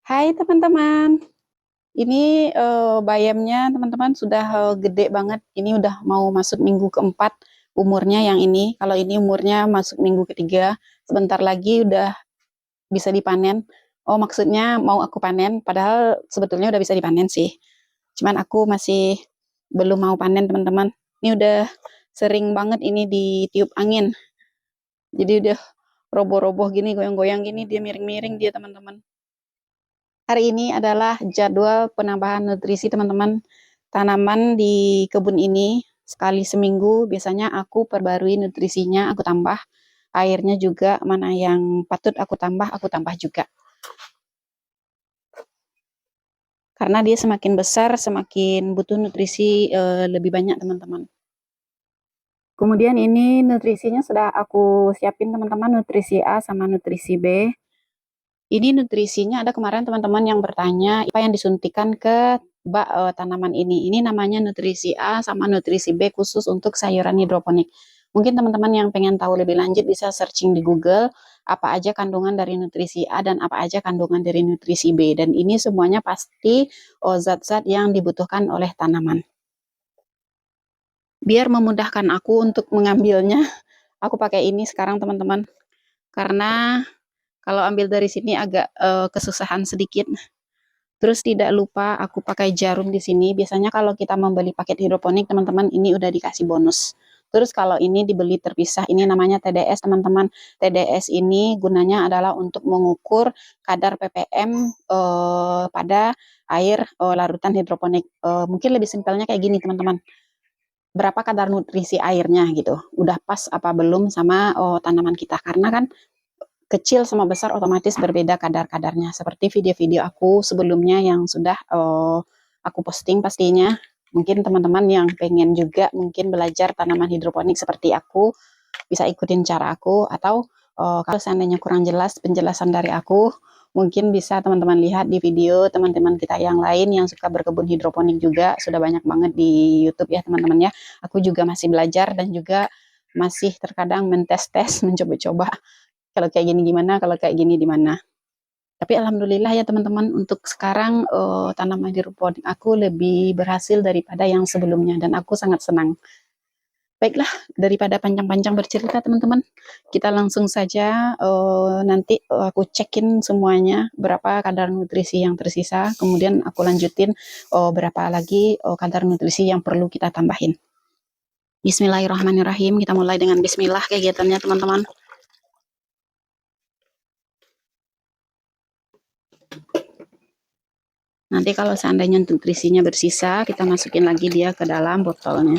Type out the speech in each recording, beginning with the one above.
Hai teman-teman, ini bayamnya teman-teman sudah gede banget. Ini udah mau masuk minggu keempat umurnya yang ini. Kalau ini umurnya masuk minggu ketiga, sebentar lagi udah bisa dipanen. Oh maksudnya mau aku panen, padahal sebetulnya udah bisa dipanen sih. Cuman aku masih belum mau panen teman-teman. Ini udah sering banget ini ditiup angin. Jadi udah roboh-roboh gini, goyang-goyang gini, dia miring-miring dia teman-teman. Hari ini adalah jadwal penambahan nutrisi teman-teman. Tanaman di kebun ini sekali seminggu biasanya aku perbarui nutrisinya, aku tambah. Airnya juga mana yang patut aku tambah juga. Karena dia semakin besar, semakin butuh nutrisi lebih banyak teman-teman. Kemudian ini nutrisinya sudah aku siapin teman-teman, nutrisi A sama nutrisi B. Ini nutrisinya ada kemarin teman-teman yang bertanya apa yang disuntikan ke tanaman ini. Ini namanya nutrisi A sama nutrisi B khusus untuk sayuran hidroponik. Mungkin teman-teman yang pengen tahu lebih lanjut bisa searching di Google apa aja kandungan dari nutrisi A dan apa aja kandungan dari nutrisi B. Dan ini semuanya pasti zat-zat yang dibutuhkan oleh tanaman. Biar memudahkan aku untuk mengambilnya, aku pakai ini sekarang teman-teman. Karena kalau ambil dari sini agak kesusahan sedikit. Terus tidak lupa aku pakai jarum di sini. Biasanya kalau kita membeli paket hidroponik, teman-teman, ini udah dikasih bonus. Terus kalau ini dibeli terpisah, ini namanya TDS, teman-teman. TDS ini gunanya adalah untuk mengukur kadar ppm pada air larutan hidroponik. Mungkin lebih simpelnya kayak gini, teman-teman. Berapa kadar nutrisi airnya gitu. Udah pas apa belum sama tanaman kita. Karena kan kecil sama besar otomatis berbeda kadar-kadarnya. Seperti video-video aku sebelumnya yang sudah aku posting pastinya. Mungkin teman-teman yang pengen juga mungkin belajar tanaman hidroponik seperti aku, bisa ikutin cara aku. Atau kalau seandainya kurang jelas penjelasan dari aku, mungkin bisa teman-teman lihat di video teman-teman kita yang lain yang suka berkebun hidroponik juga. Sudah banyak banget di YouTube ya teman-teman ya. Aku juga masih belajar dan juga masih terkadang mentes-tes, mencoba-coba kalau kayak gini gimana, kalau kayak gini di mana. Tapi alhamdulillah ya teman-teman, untuk sekarang tanaman hidroponik aku lebih berhasil daripada yang sebelumnya dan aku sangat senang. Baiklah, daripada panjang-panjang bercerita teman-teman, kita langsung saja nanti aku cekin semuanya berapa kadar nutrisi yang tersisa, kemudian aku lanjutin berapa lagi kadar nutrisi yang perlu kita tambahin. Bismillahirrahmanirrahim, kita mulai dengan bismillah kegiatannya teman-teman. Nanti kalau seandainya nutrisinya bersisa, kita masukin lagi dia ke dalam botolnya.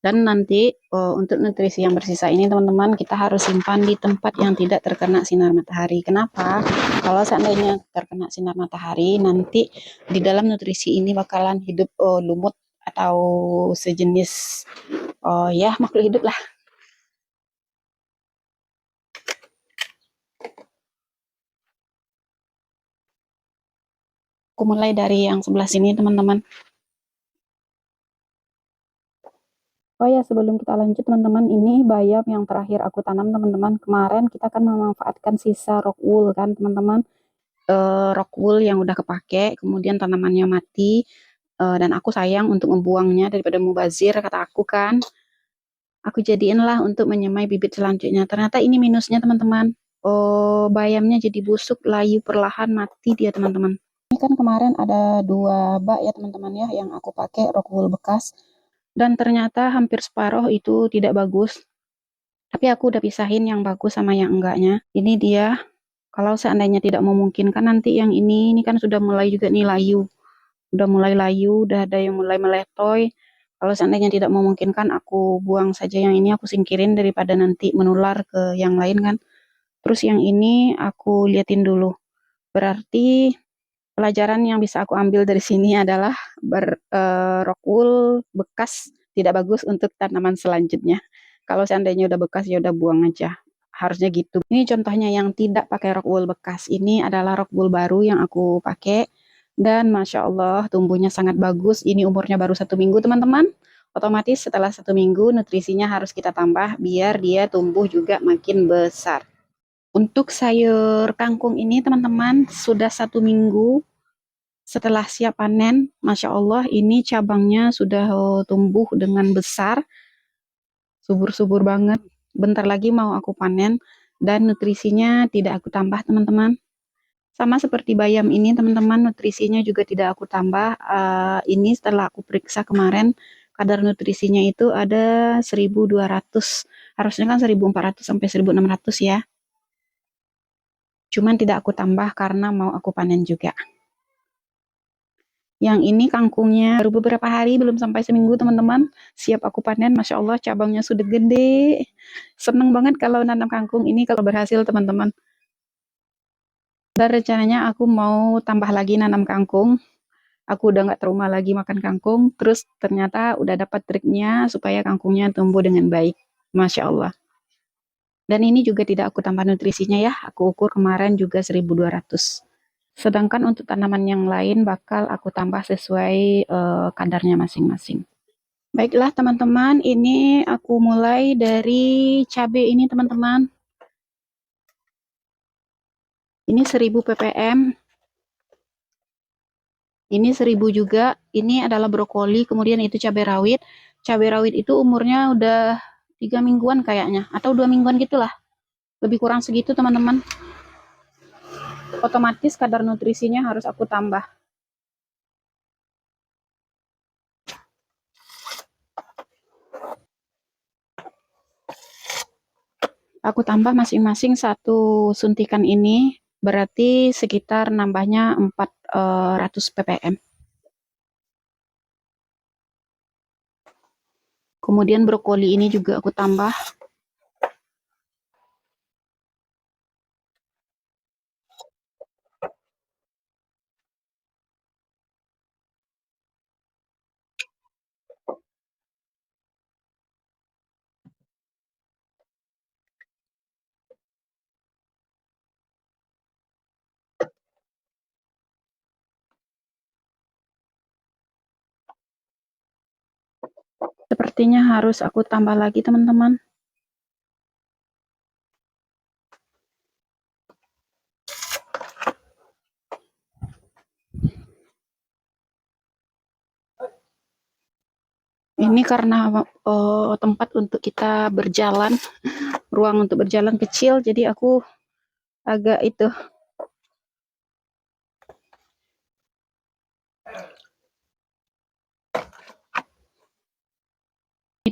Dan nanti untuk nutrisi yang bersisa ini teman-teman kita harus simpan di tempat yang tidak terkena sinar matahari. Kenapa? Kalau seandainya terkena sinar matahari, nanti di dalam nutrisi ini bakalan hidup lumut atau sejenis ya makhluk hidup lah. Aku mulai dari yang sebelah sini teman-teman. Oh ya, sebelum kita lanjut teman-teman, ini bayam yang terakhir aku tanam teman-teman. Kemarin kita kan memanfaatkan sisa rock wool kan teman-teman. Rock wool yang udah kepake, kemudian tanamannya mati, dan aku sayang untuk membuangnya daripada mubazir, kata aku kan. Aku jadiin lah untuk menyemai bibit selanjutnya. Ternyata ini minusnya teman-teman. Oh, bayamnya jadi busuk, layu perlahan, mati dia teman-teman. Ini kan kemarin ada 2 bak ya teman-teman ya, yang aku pakai rock wool bekas. Dan ternyata hampir separuh itu tidak bagus. Tapi aku udah pisahin yang bagus sama yang enggaknya. Ini dia, kalau seandainya tidak memungkinkan nanti yang ini kan sudah mulai juga nih layu. Udah mulai layu, udah ada yang mulai meletoy. Kalau seandainya tidak memungkinkan aku buang saja yang ini, aku singkirin daripada nanti menular ke yang lain kan. Terus yang ini aku liatin dulu. Berarti pelajaran yang bisa aku ambil dari sini adalah rock wool bekas tidak bagus untuk tanaman selanjutnya. Kalau seandainya udah bekas ya udah buang aja. Harusnya gitu. Ini contohnya yang tidak pakai rock wool bekas. Ini adalah rock wool baru yang aku pakai. Dan Masya Allah tumbuhnya sangat bagus. Ini umurnya baru 1 minggu teman-teman. Otomatis setelah 1 minggu nutrisinya harus kita tambah biar dia tumbuh juga makin besar. Untuk sayur kangkung ini teman-teman sudah 1 minggu setelah siap panen. Masya Allah ini cabangnya sudah tumbuh dengan besar, subur-subur banget. Bentar lagi mau aku panen dan nutrisinya tidak aku tambah teman-teman. Sama seperti bayam ini teman-teman, nutrisinya juga tidak aku tambah. Ini setelah aku periksa kemarin, kadar nutrisinya itu ada 1.200. Harusnya kan 1.400 sampai 1.600 ya. Cuman tidak aku tambah karena mau aku panen juga. Yang ini kangkungnya baru beberapa hari, belum sampai seminggu teman-teman. Siap aku panen, Masya Allah cabangnya sudah gede. Seneng banget kalau nanam kangkung ini kalau berhasil teman-teman. Dan rencananya aku mau tambah lagi nanam kangkung. Aku udah nggak trauma lagi makan kangkung. Terus ternyata udah dapat triknya supaya kangkungnya tumbuh dengan baik. Masya Allah. Dan ini juga tidak aku tambah nutrisinya ya. Aku ukur kemarin juga 1.200. Sedangkan untuk tanaman yang lain bakal aku tambah sesuai kadarnya masing-masing. Baiklah teman-teman, ini aku mulai dari cabai ini teman-teman. Ini 1.000 ppm. Ini 1.000 juga. Ini adalah brokoli, kemudian itu cabai rawit. Cabai rawit itu umurnya udah 3 mingguan kayaknya, atau 2 mingguan gitulah. Lebih kurang segitu teman-teman. Otomatis kadar nutrisinya harus aku tambah. Aku tambah masing-masing satu suntikan ini, berarti sekitar nambahnya 400 ppm. Kemudian brokoli ini juga aku tambah. Sepertinya harus aku tambah lagi teman-teman. Ini karena tempat untuk kita berjalan, ruang untuk berjalan kecil, jadi aku agak itu.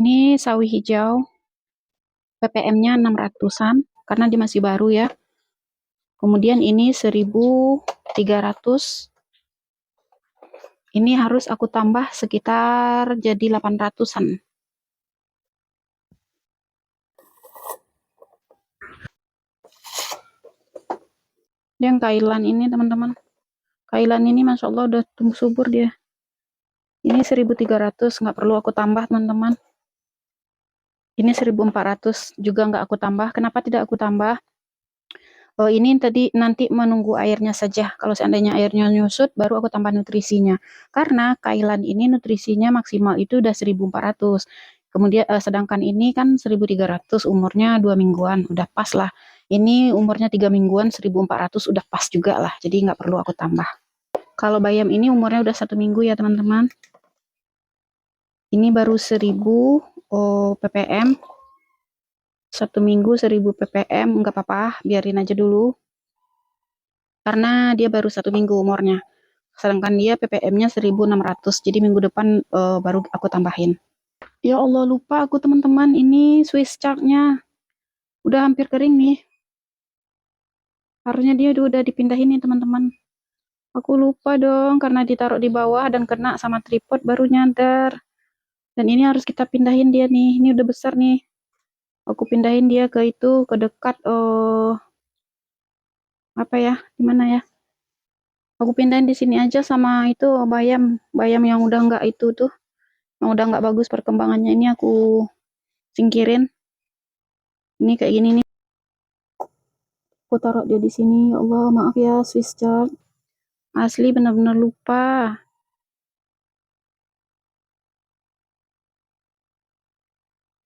Ini sawi hijau, ppm-nya 600-an, karena dia masih baru ya. Kemudian ini 1.300. Ini harus aku tambah sekitar jadi 800-an. Yang kailan ini teman-teman. Kailan ini Masya Allah udah tumbuh subur dia. Ini 1.300, nggak perlu aku tambah teman-teman. Ini 1.400 juga nggak aku tambah. Kenapa tidak aku tambah? Oh, ini tadi nanti menunggu airnya saja. Kalau seandainya airnya nyusut, baru aku tambah nutrisinya. Karena kailan ini nutrisinya maksimal itu udah 1.400. Kemudian sedangkan ini kan 1.300, umurnya 2 mingguan, udah pas lah. Ini umurnya 3 mingguan, 1.400 udah pas juga lah. Jadi nggak perlu aku tambah. Kalau bayam ini umurnya udah 1 minggu ya teman-teman. Ini baru 1.000 ppm. 1 minggu 1.000 ppm, nggak apa-apa, biarin aja dulu. Karena dia baru 1 minggu umurnya. Sedangkan dia ppm-nya 1.600. Jadi minggu depan baru aku tambahin. Ya Allah, lupa aku teman-teman. Ini Swiss chard-nya udah hampir kering nih. Harusnya dia udah dipindahin nih teman-teman. Aku lupa dong karena ditaruh di bawah dan kena sama tripod baru nyadar. Dan ini harus kita pindahin dia nih. Ini udah besar nih. Aku pindahin dia ke itu, ke dekat apa ya? Gimana ya? Aku pindahin di sini aja sama itu bayam, bayam yang udah nggak itu tuh, yang udah nggak bagus perkembangannya, ini aku singkirin. Ini kayak gini nih. Aku taruh dia di sini. Ya Allah, maaf ya Swiss chard. Asli benar-benar lupa.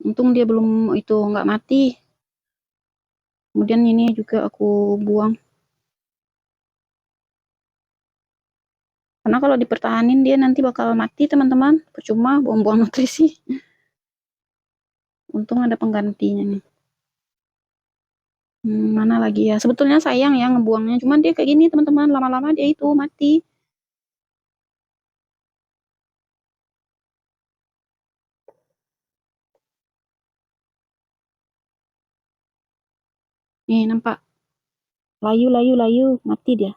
Untung dia belum itu nggak mati. Kemudian ini juga aku buang. Karena kalau dipertahanin dia nanti bakal mati teman-teman. Percuma buang-buang nutrisi. Untung ada penggantinya nih. Mana lagi ya? Sebetulnya sayang ya ngebuangnya. Cuman dia kayak gini teman-teman. Lama-lama dia itu mati. Nih nampak. Layu, layu, layu. Mati dia.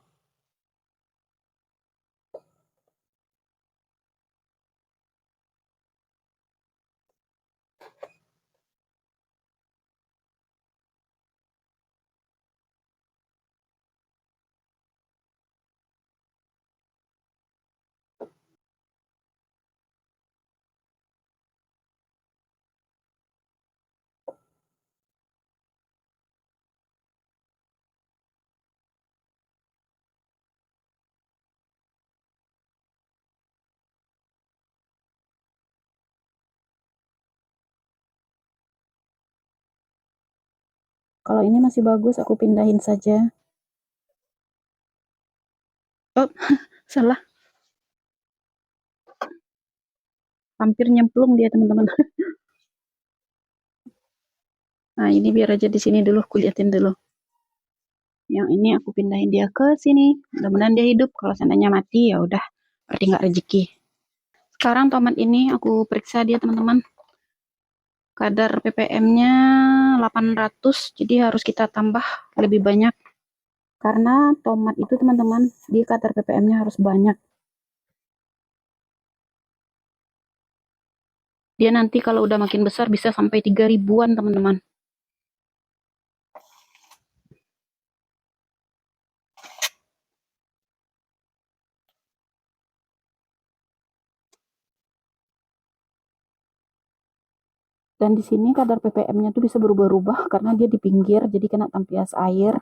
Kalau ini masih bagus, aku pindahin saja. Oh, salah. Hampir nyemplung dia teman-teman. Nah ini biar aja di sini dulu, kuliatin dulu. Yang ini aku pindahin dia ke sini. Mudah-mudahan dia hidup. Kalau seandainya mati ya udah, berarti nggak rezeki. Sekarang tomat ini aku periksa dia teman-teman. Kadar ppm-nya 800, jadi harus kita tambah lebih banyak. Karena tomat itu teman-teman, di kadar ppm-nya harus banyak. Dia nanti kalau udah makin besar bisa sampai 3.000-an teman-teman. Dan di sini kadar ppm-nya tuh bisa berubah-ubah karena dia di pinggir, jadi kena tampias air,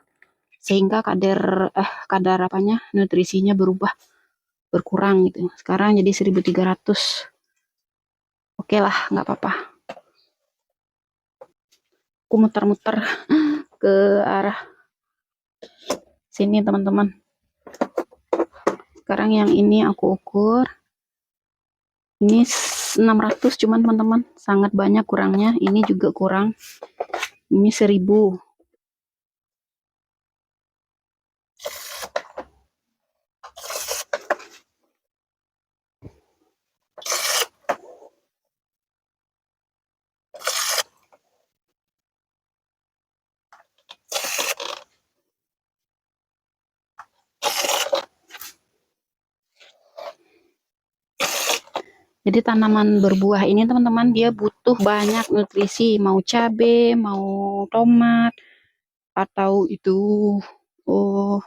sehingga kadar apanya nutrisinya berkurang gitu. Sekarang jadi 1.300. Oke lah, nggak apa-apa. Aku muter-muter ke arah sini teman-teman. Sekarang yang ini aku ukur. Ini 600 cuman teman-teman, sangat banyak kurangnya. Ini juga kurang. Ini 1.000. Jadi tanaman berbuah ini teman-teman dia butuh banyak nutrisi, mau cabai, mau tomat, atau itu oh,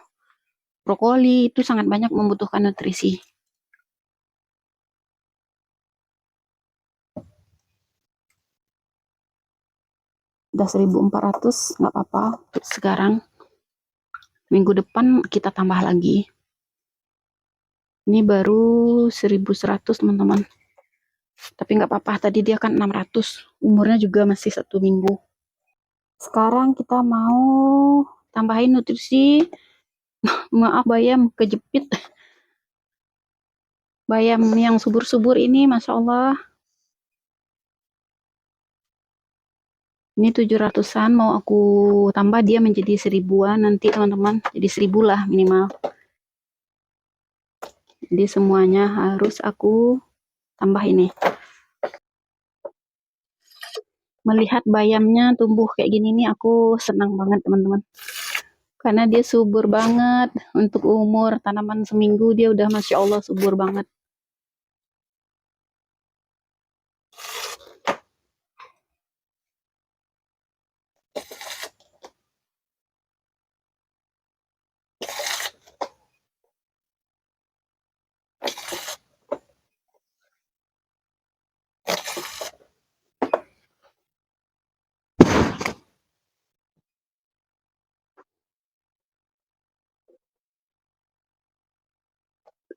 brokoli, itu sangat banyak membutuhkan nutrisi. Udah 1.400, nggak apa-apa. Sekarang minggu depan kita tambah lagi. Ini baru 1.100 teman-teman. Tapi nggak apa-apa, tadi dia kan 600. Umurnya juga masih 1 minggu. Sekarang kita mau tambahin nutrisi. Maaf bayam kejepit. Bayam yang subur-subur ini Masya Allah. Ini 700-an, mau aku tambah dia menjadi 1.000-an nanti teman-teman. Jadi 1.000 lah minimal. Jadi semuanya harus aku tambah ini. Melihat bayamnya tumbuh kayak gini nih aku senang banget teman-teman. Karena dia subur banget. Untuk umur tanaman seminggu dia udah Masya Allah subur banget.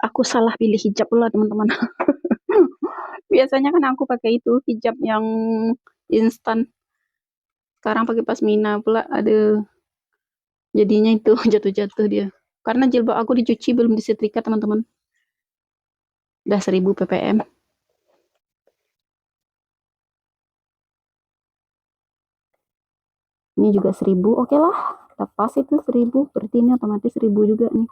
Aku salah pilih hijab pula teman-teman. Biasanya kan aku pakai itu hijab yang instan. Sekarang pakai pasmina pula. Aduh. Jadinya itu jatuh-jatuh dia. Karena jilbab aku dicuci belum disetrika, teman-teman. Udah 1000 ppm. Ini juga 1000. Oke lah. Lepas itu 1000. Berarti ini otomatis 1000 juga nih.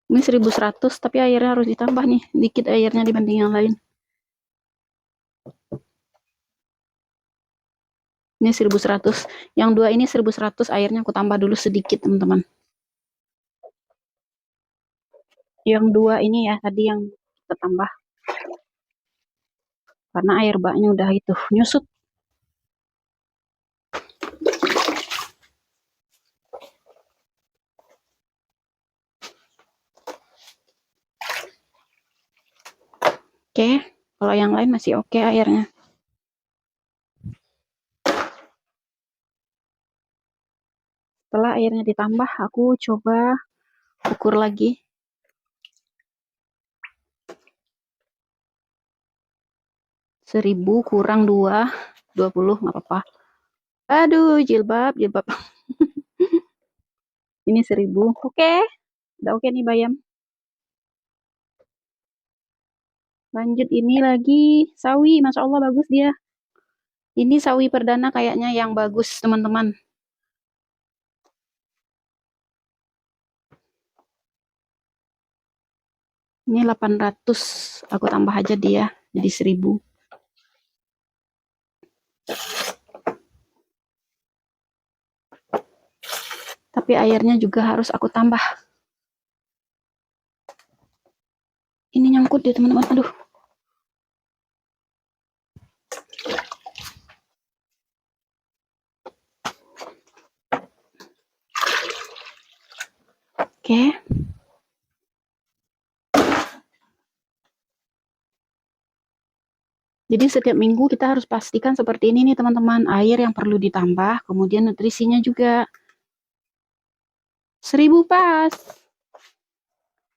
Ini 1100, tapi airnya harus ditambah nih. Dikit airnya dibanding yang lain. Ini 1100. Yang dua ini 1100, airnya aku tambah dulu sedikit, teman-teman. Yang dua ini ya, tadi yang kita tambah. Karena air baknya udah itu, nyusut. Oke, kalau yang lain masih oke airnya. Setelah airnya ditambah, aku coba ukur lagi. 1000 kurang 2, 20, nggak apa-apa. Aduh, jilbab. Ini 1000. Oke, udah oke nih bayam. Lanjut ini lagi sawi, Masya Allah bagus dia. Ini sawi perdana kayaknya yang bagus, teman-teman. Ini 800, aku tambah aja dia, jadi 1000. Tapi airnya juga harus aku tambah. Ini nyangkut dia, teman-teman. Aduh. Oke. Jadi setiap minggu kita harus pastikan seperti ini nih, teman-teman. Air yang perlu ditambah, kemudian nutrisinya juga. 1000 pas.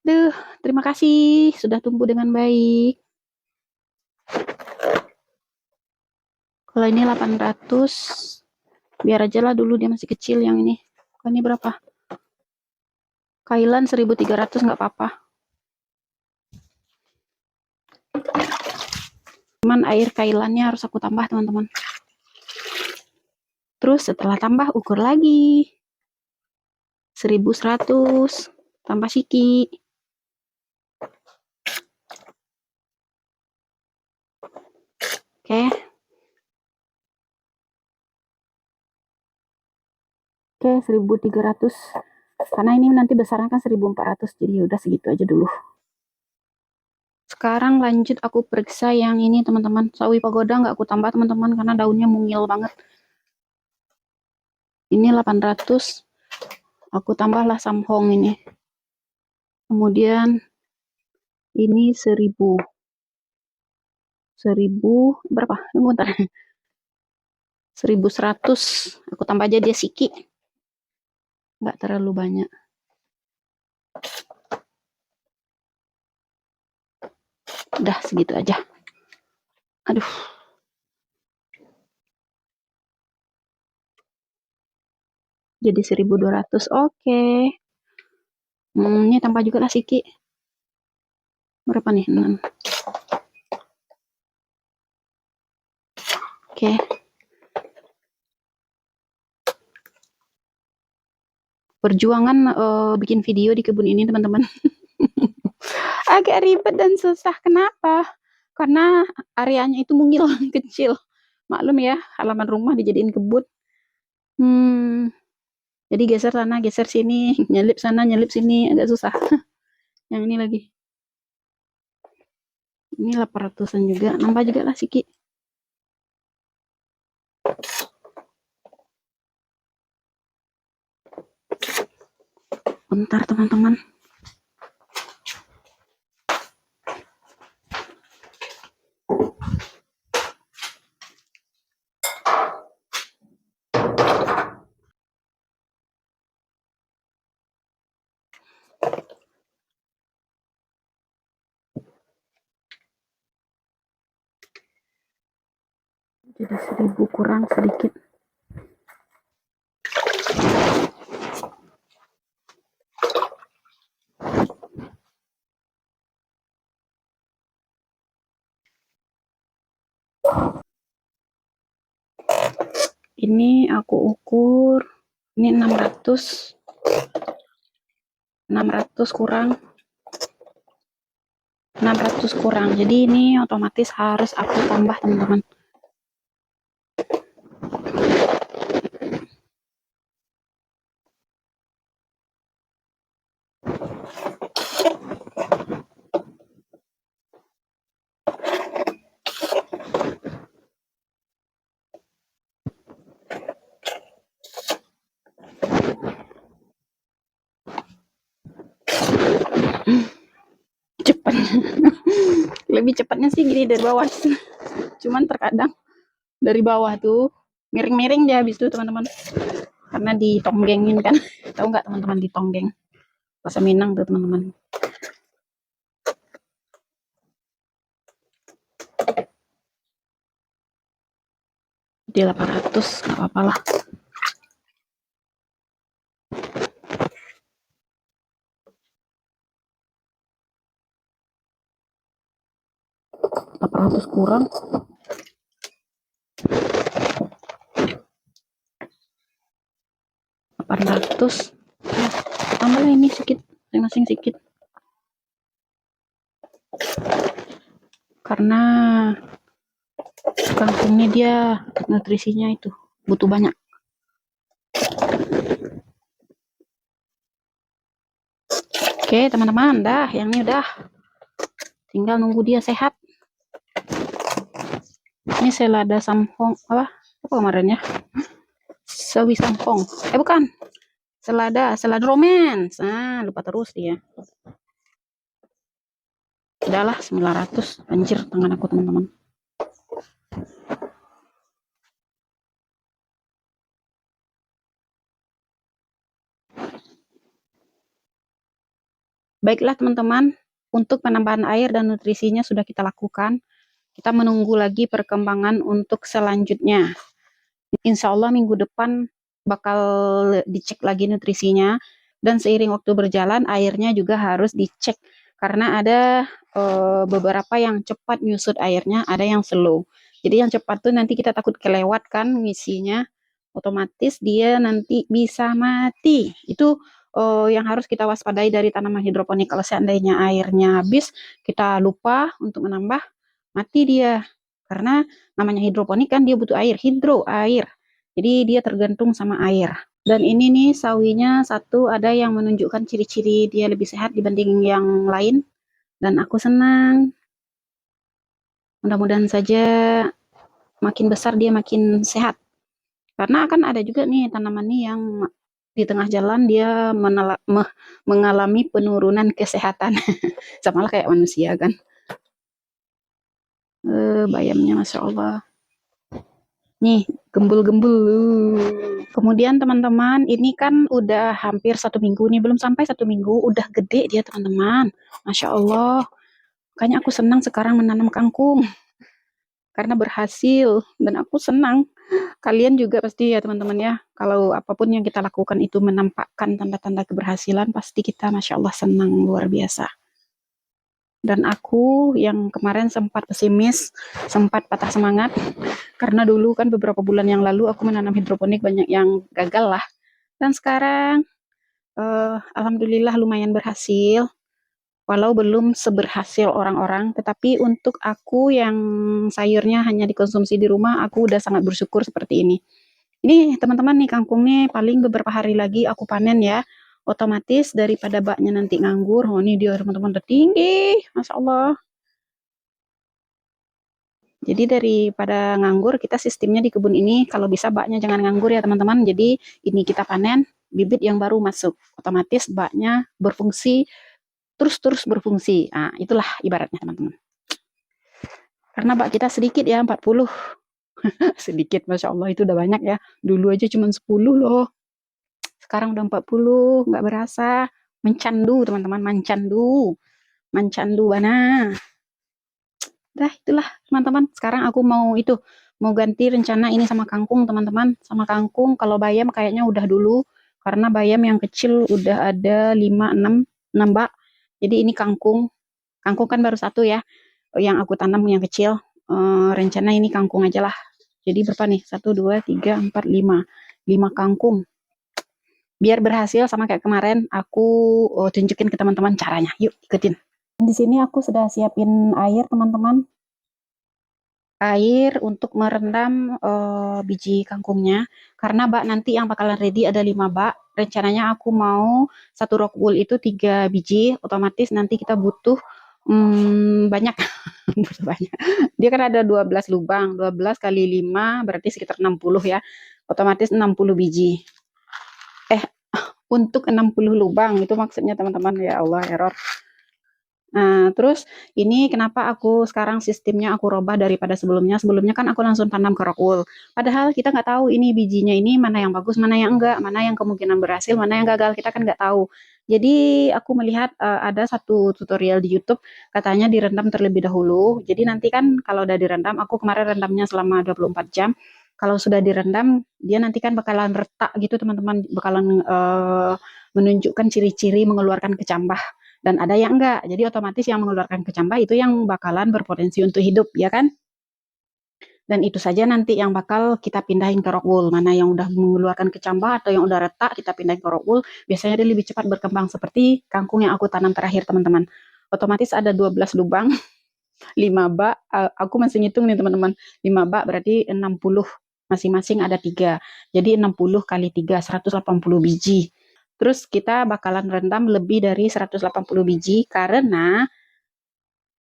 Duh, terima kasih sudah tumbuh dengan baik. Kalau ini 800, biar aja lah dulu dia masih kecil yang ini. Kalau ini berapa? Kailan 1300 nggak apa-apa. Cuman air kailannya harus aku tambah, teman-teman. Terus setelah tambah ukur lagi. 1100 tambah siki. Oke. Oke, 1300. Karena ini nanti besarnya kan 1400, jadi udah segitu aja dulu. Sekarang lanjut aku periksa yang ini, teman-teman. Sawi pagoda nggak aku tambah, teman-teman, karena daunnya mungil banget. Ini 800. Aku tambahlah samhong ini. Kemudian ini 1000. 1000 berapa? Tunggu bentar. 1100. Aku tambah aja dia siki. Nggak terlalu banyak. Udah segitu aja. Aduh. Jadi 1200. Oke. Ini tambah juga lah siki. Berapa nih? 6. Oke. Perjuangan bikin video di kebun ini, teman-teman. Agak ribet dan susah. Kenapa? Karena areanya itu mungil kecil. Maklum ya, halaman rumah dijadiin kebun. Jadi geser sana, geser sini, nyelip sana, nyelip sini, agak susah. Yang ini lagi. Ini 800-an juga, nambah juga lah Siki. Bentar teman-teman. Jadi 1000 kurang sedikit. Ini aku ukur, ini 600 kurang 600 kurang, jadi ini otomatis harus aku tambah teman-teman. Cepat. Lebih cepatnya sih gini dari bawah. Cuman terkadang dari bawah tuh miring-miring dia habis itu teman-teman. Karena ditonggengin kan. Tahu nggak teman-teman ditonggeng? Bahasa Minang tuh teman-teman. Di 800 nggak apa-apa lah. Ratus kurang 800 ya, tambahlah ini sedikit masing-masing sedikit karena kangkung ini dia nutrisinya itu butuh banyak. Oke teman-teman, dah yang ini udah tinggal nunggu dia sehat. Ini selada sampong apa kemarin ya, sawi sampong bukan selada romance. Nah lupa terus dia. Udahlah 900, anjir tangan aku teman-teman. Baiklah teman-teman, untuk penambahan air dan nutrisinya sudah kita lakukan. Kita menunggu lagi perkembangan untuk selanjutnya. Insya Allah minggu depan bakal dicek lagi nutrisinya, dan seiring waktu berjalan airnya juga harus dicek karena ada beberapa yang cepat nyusut airnya, ada yang slow. Jadi yang cepat tuh nanti kita takut kelewat kan ngisinya, otomatis dia nanti bisa mati. Itu yang harus kita waspadai dari tanaman hidroponik. Kalau seandainya airnya habis, kita lupa untuk menambah, mati dia. Karena namanya hidroponik kan dia butuh air, air. Jadi dia tergantung sama air. Dan ini nih sawinya satu ada yang menunjukkan ciri-ciri dia lebih sehat dibanding yang lain. Dan aku senang. Mudah-mudahan saja makin besar dia makin sehat. Karena akan ada juga nih tanaman nih yang di tengah jalan dia mengalami penurunan kesehatan. Sama lah kayak manusia kan. Bayamnya Masya Allah. Nih, gembul-gembul. Kemudian teman-teman, ini kan udah hampir 1 minggu nih, belum sampai 1 minggu, udah gede dia teman-teman. Masya Allah. Makanya aku senang sekarang menanam kangkung. Karena berhasil, dan aku senang. Kalian juga pasti ya teman-teman ya, kalau apapun yang kita lakukan itu menampakkan tanda-tanda keberhasilan, pasti kita Masya Allah senang luar biasa. Dan aku yang kemarin sempat pesimis, sempat patah semangat, karena dulu kan beberapa bulan yang lalu aku menanam hidroponik banyak yang gagal lah. Dan sekarang, alhamdulillah lumayan berhasil, walau belum seberhasil orang-orang, tetapi untuk aku yang sayurnya hanya dikonsumsi di rumah, aku udah sangat bersyukur seperti ini. Ini teman-teman nih kangkung nih paling beberapa hari lagi aku panen ya. Otomatis daripada baknya nanti nganggur. Oh ini dia teman-teman udah tinggi, Masya Allah. Jadi daripada nganggur, kita sistemnya di kebun ini kalau bisa baknya jangan nganggur ya teman-teman. Jadi ini kita panen bibit yang baru masuk. Otomatis baknya berfungsi terus berfungsi. Nah, itulah ibaratnya teman-teman. Karena bak kita sedikit ya 40. Sedikit Masya Allah itu udah banyak ya. Dulu aja cuma 10 loh. Sekarang udah 40, nggak berasa. Mencandu teman-teman, mancandu mana. Dah itulah teman-teman. Sekarang aku mau ganti rencana ini sama kangkung teman-teman. Sama kangkung, kalau bayam kayaknya udah dulu. Karena bayam yang kecil udah ada 5, 6 bak. Jadi ini kangkung. Kangkung kan baru satu ya. Yang aku tanam yang kecil. Rencana ini kangkung aja lah. Jadi berapa nih? 1, 2, 3, 4, 5. 5 kangkung. Biar berhasil sama kayak kemarin, aku tunjukin ke teman-teman caranya. Yuk, ikutin. Di sini aku sudah siapin air, teman-teman. Air untuk merendam biji kangkungnya. Karena bak nanti yang bakalan ready ada 5 bak. Rencananya aku mau satu rock wool itu 3 biji. Otomatis nanti kita butuh banyak. Butuh banyak. Dia kan ada 12 lubang. 12 kali 5 berarti sekitar 60 ya. Otomatis 60 biji. Untuk 60 lubang itu maksudnya teman-teman, ya Allah, error. Nah, terus ini kenapa aku sekarang sistemnya aku robah daripada sebelumnya. Sebelumnya kan aku langsung tanam ke rock wool. Padahal kita nggak tahu ini bijinya ini mana yang bagus, mana yang enggak, mana yang kemungkinan berhasil, mana yang gagal. Kita kan nggak tahu. Jadi aku melihat ada satu tutorial di YouTube katanya direndam terlebih dahulu. Jadi nanti kan kalau udah direndam, aku kemarin rendamnya selama 24 jam. Kalau sudah direndam, dia nanti kan bakalan retak gitu teman-teman, bakalan menunjukkan ciri-ciri mengeluarkan kecambah. Dan ada yang enggak. Jadi otomatis yang mengeluarkan kecambah itu yang bakalan berpotensi untuk hidup, ya kan? Dan itu saja nanti yang bakal kita pindahin ke rock wool. Mana yang udah mengeluarkan kecambah atau yang udah retak, kita pindahin ke rock wool. Biasanya dia lebih cepat berkembang seperti kangkung yang aku tanam terakhir, teman-teman. Otomatis ada 12 lubang, 5 bak. Aku masih ngitung nih, teman-teman. 5 bak berarti 60. Masing-masing ada 3. Jadi 60 kali 3, 180 biji. Terus kita bakalan rendam lebih dari 180 biji karena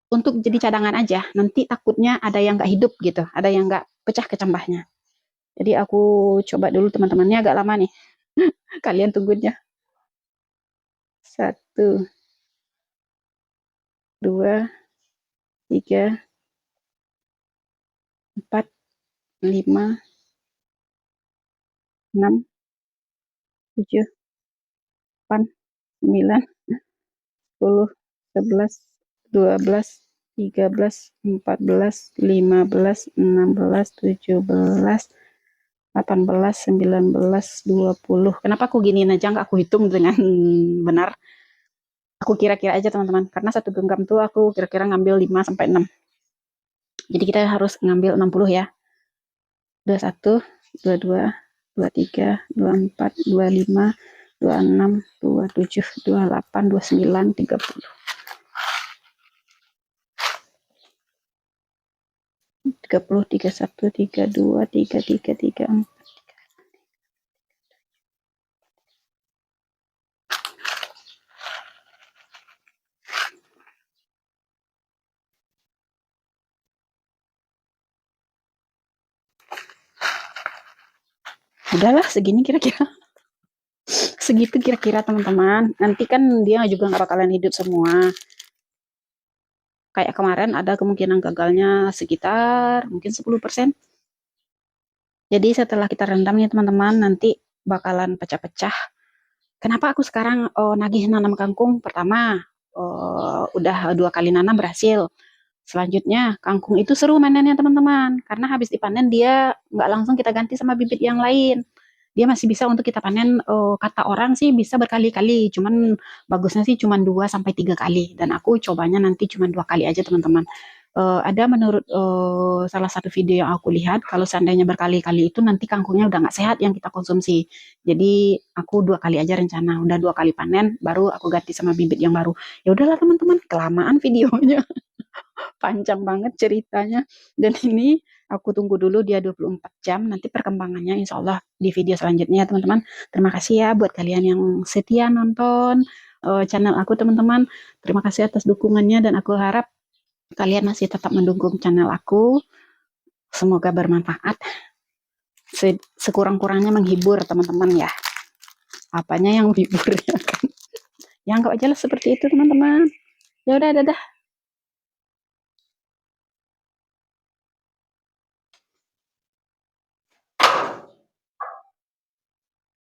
untuk jadi cadangan aja. Nanti takutnya ada yang nggak hidup gitu, ada yang nggak pecah kecambahnya. Jadi aku coba dulu teman-temannya agak lama nih. Kalian tunggunya. 1, 2, 3, 4, 5, 6, 7, 8, 9, 10, 11, 12, 13, 14, 15, 16, 17, 18, 19, 20. Kenapa aku giniin aja nggak aku hitung dengan benar? Aku kira-kira aja teman-teman. Karena satu genggam tuh aku kira-kira ngambil 5 sampai 6. Jadi kita harus ngambil 60 ya. 21, 22, 23, 24, 25, 26, 27, 28, 29, 30. 30, 31, 32, 33, 34. Udahlah segini kira-kira. Segitu kira-kira teman-teman. Nanti kan dia juga nggak bakalan hidup semua. Kayak kemarin ada kemungkinan gagalnya sekitar mungkin 10%. Jadi setelah kita rendam nih teman-teman, nanti bakalan pecah-pecah. Kenapa aku sekarang nagih nanam kangkung? Pertama, udah 2 kali nanam berhasil. Selanjutnya, kangkung itu seru mainannya teman-teman. Karena habis dipanen dia nggak langsung kita ganti sama bibit yang lain. Dia masih bisa untuk kita panen, kata orang sih bisa berkali-kali. Cuman bagusnya sih cuman 2 sampai 3 kali. Dan aku cobanya nanti cuman 2 kali aja teman-teman. Ada menurut salah satu video yang aku lihat, kalau seandainya berkali-kali itu nanti kangkungnya udah nggak sehat yang kita konsumsi. Jadi aku 2 kali aja rencana. Udah 2 kali panen, baru aku ganti sama bibit yang baru. Ya udahlah teman-teman, kelamaan videonya. Panjang banget ceritanya. Dan ini aku tunggu dulu dia 24 jam. Nanti perkembangannya insya Allah di video selanjutnya teman-teman. Terima kasih ya buat kalian yang setia nonton channel aku teman-teman. Terima kasih atas dukungannya dan aku harap kalian masih tetap mendukung channel aku. Semoga bermanfaat. Sekurang-kurangnya menghibur teman-teman ya. Apanya yang menghibur ya kan? Ya anggap aja lah seperti itu teman-teman. Ya udah, dadah.